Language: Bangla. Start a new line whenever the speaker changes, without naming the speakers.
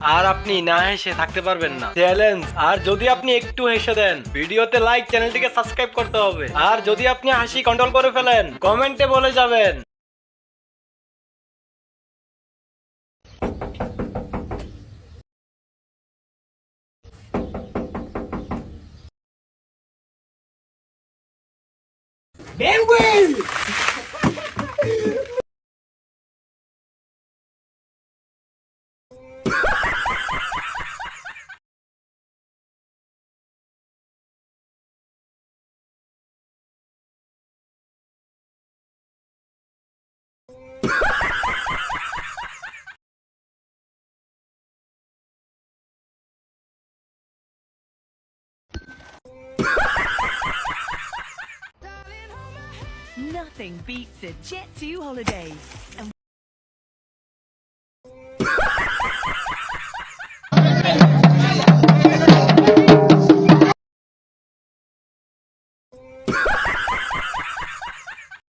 আর আপনি না হেসে থাকতে পারবেন না, চ্যালেঞ্জ। আর যদি আপনি একটু হেসে দেন, ভিডিওতে লাইক, চ্যানেলটিকে সাবস্ক্রাইব করতে হবে। আর যদি আপনি হাসি কন্ট্রোল করে ফেলেন, কমেন্টে বলে যাবেন।
Nothing beats a Jet2 holiday. And